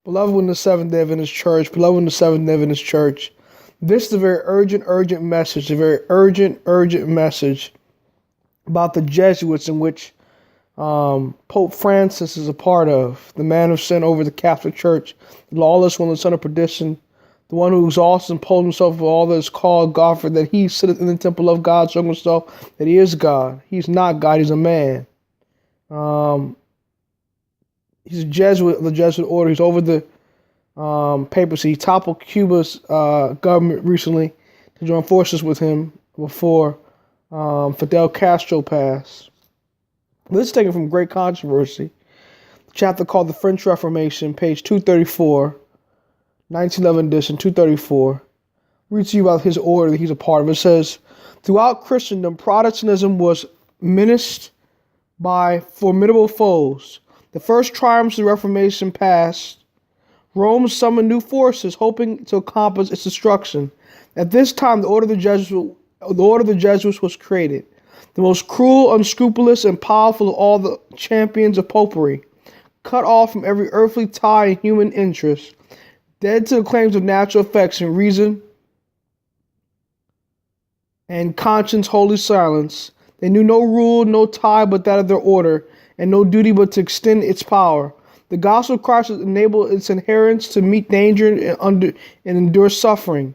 Beloved in the Seventh Day Adventist Church, beloved in the Seventh Day Adventist Church, this is a very urgent message, a very urgent message about the Jesuits in which Pope Francis is a part of, the man who sent over the Catholic Church, the lawless one, the son of perdition, the one who exalts and pulls himself for all that is called God, for that he sitteth in the temple of God, showing himself that he is God. He's not God, he's a man. He's a Jesuit of the Jesuit order. He's over the papacy. He toppled Cuba's government recently to join forces with him before Fidel Castro passed. This is taken from Great Controversy, the chapter called The French Reformation, page 234, 1911 edition, 234. Reads to you about his order that he's a part of. It says, throughout Christendom, Protestantism was menaced by formidable foes. The first triumphs of the Reformation past, Rome summoned new forces, hoping to accomplish its destruction. At this time, the Order of the Jesuits was created, the most cruel, unscrupulous, and powerful of all the champions of popery, cut off from every earthly tie and human interest, dead to the claims of natural affection, reason, and conscience, holy silence. They knew no rule, no tie but that of their order, and no duty but to extend its power. The gospel of Christ enabled its adherents to meet danger and endure suffering,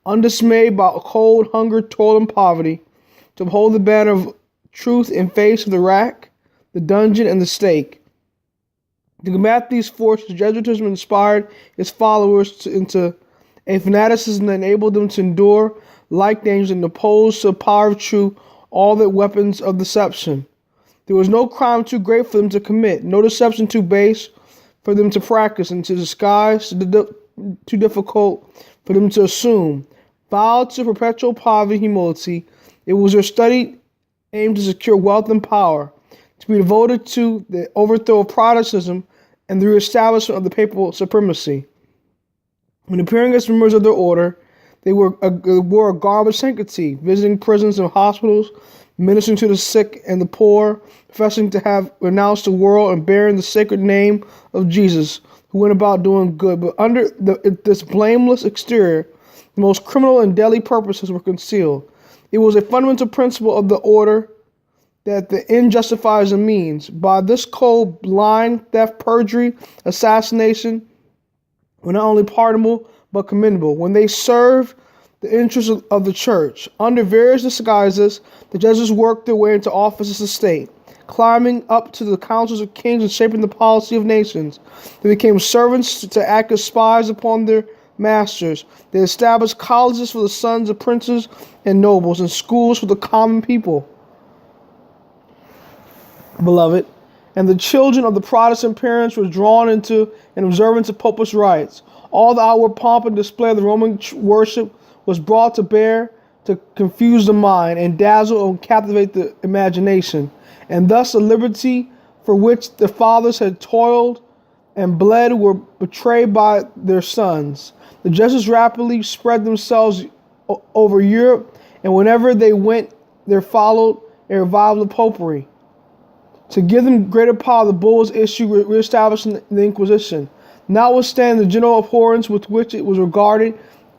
undismayed by cold, hunger, toil, and poverty, to uphold the banner of truth in face of the rack, the dungeon, and the stake. To combat these forces, Jesuitism inspired its followers into a fanaticism that enabled them to endure like dangers and oppose to the power of truth all the weapons of deception. There was no crime too great for them to commit, no deception too base for them to practice, and to disguise too difficult for them to assume. Vowed to perpetual poverty and humility, it was their studied aim to secure wealth and power, to be devoted to the overthrow of Protestantism and the reestablishment of the papal supremacy. When appearing as members of their order, they wore a garb of sanctity, visiting prisons and hospitals, ministering to the sick and the poor, professing to have renounced the world and bearing the sacred name of Jesus, who went about doing good. But under this blameless exterior, the most criminal and deadly purposes were concealed. It was a fundamental principle of the order that the end justifies the means. By this code, lying, theft, perjury, assassination were not only pardonable but commendable. When they served the interests of the church, under various disguises, the Jesuits worked their way into offices of state, climbing up to the councils of kings and shaping the policy of nations. They became servants to act as spies upon their masters. They established colleges for the sons of princes and nobles and schools for the common people. Beloved, and the children of the Protestant parents were drawn into an observance of Popish rites. All the outward pomp and display of the Roman worship was brought to bear to confuse the mind and dazzle and captivate the imagination. And thus the liberty for which the fathers had toiled and bled were betrayed by their sons. The Jesuits rapidly spread themselves over Europe, and whenever they went, there followed a revival of popery. To give them greater power, the bulls issued reestablishing the Inquisition. Notwithstanding the general abhorrence with which it was regarded,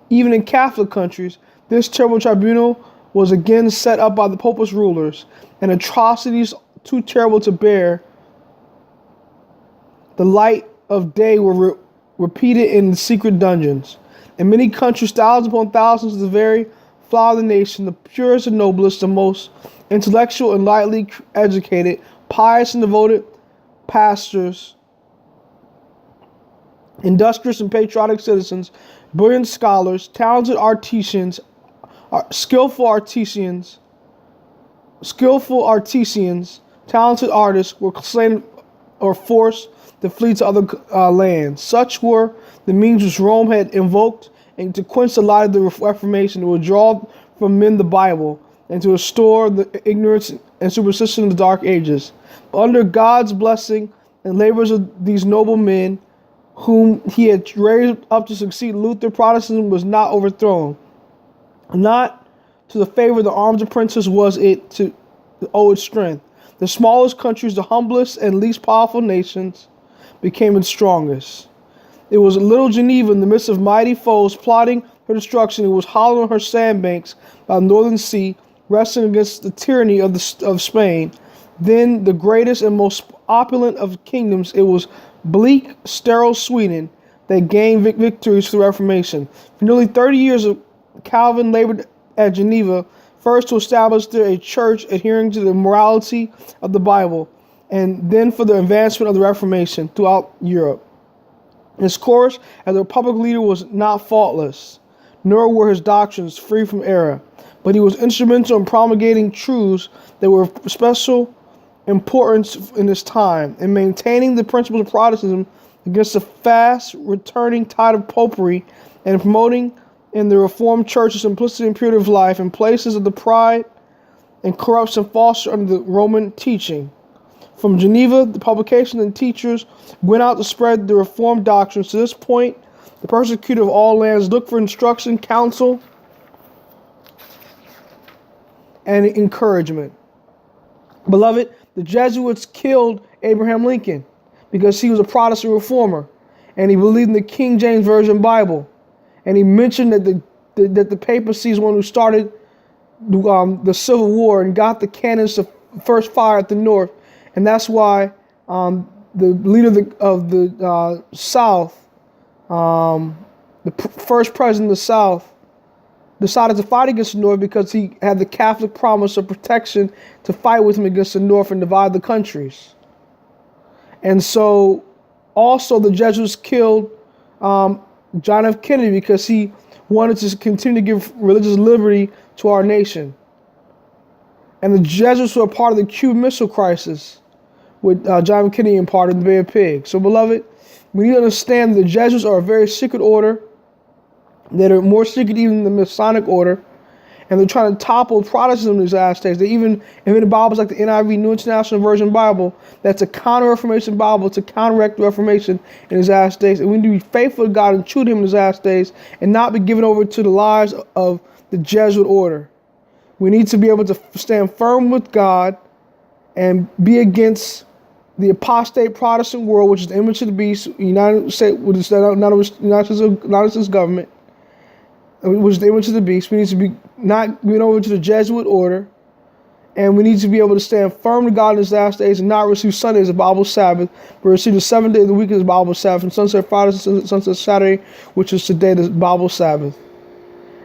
even in Catholic countries, this terrible tribunal was again set up by the Popish rulers, and atrocities too terrible to bear the light of day were repeated in the secret dungeons. In many countries, thousands upon thousands of the very flower of the nation, the purest and noblest, the most intellectual and lightly educated, pious and devoted pastors, industrious and patriotic citizens, brilliant scholars, talented artisans, skillful artisans, talented artists were slain or forced to flee to other lands. Such were the means which Rome had invoked and to quench the light of the Reformation, to withdraw from men the Bible, and to restore the ignorance and superstition of the Dark Ages. But under God's blessing and labors of these noble men, whom he had raised up to succeed Luther, Protestantism was not overthrown. Not to the favor of the arms of princes was it to owe its strength. The smallest countries, the humblest and least powerful nations, became its strongest. It was little Geneva in the midst of mighty foes plotting her destruction. It was hollowed on her sandbanks by the northern sea, resting against the tyranny of Spain. Then the greatest and most opulent of kingdoms, it was bleak, sterile Sweden that gained victories through Reformation. For nearly 30 years, Calvin labored at Geneva, first to establish there a church adhering to the morality of the Bible, and then for the advancement of the Reformation throughout Europe. His course as a public leader was not faultless, nor were his doctrines free from error, but he was instrumental in promulgating truths that were of special importance in his time, and maintaining the principles of Protestantism against the fast returning tide of popery, and promoting in the Reformed Church the simplicity and purity of life in places of the pride and corruption fostered under the Roman teaching. From Geneva, the publications and teachers went out to spread the Reformed doctrines. To this point, the persecutor of all lands looked for instruction, counsel, and encouragement. Beloved, the Jesuits killed Abraham Lincoln because he was a Protestant reformer, and he believed in the King James Version Bible. And he mentioned that the papacy is one who started the Civil War and got the cannons to first fire at the North. And that's why the leader of the South, first president of the South, decided to fight against the North because he had the Catholic promise of protection to fight with him against the North and divide the countries. And so also the Jesuits killed John F. Kennedy because he wanted to continue to give religious liberty to our nation. And the Jesuits were a part of the Cuban Missile Crisis with John F. Kennedy and part of the Bay of Pigs. So, beloved, we need to understand the Jesuits are a very secret order that are more secret even than the Masonic order. And they're trying to topple Protestantism in these last days. They even invented Bibles like the NIV, New International Version Bible. That's a counter-Reformation Bible to counteract the Reformation in his last days. And we need to be faithful to God and true to him in his last days and not be given over to the lies of the Jesuit order. We need to be able to stand firm with God and be against the apostate Protestant world, which is the image of the beast, United States government, which is the image of the beast. We need to be not given over to the Jesuit order, and we need to be able to stand firm to God in his last days and not receive Sunday as a Bible Sabbath, but receive the 7th day of the week as a Bible Sabbath, and Sunset Friday and Sunset Saturday, which is today the Bible Sabbath.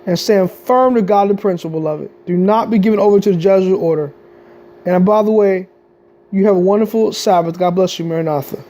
And stand firm to godly principle, beloved. Do not be given over to the Jesuit order. And by the way, you have a wonderful Sabbath. God bless you. Maranatha.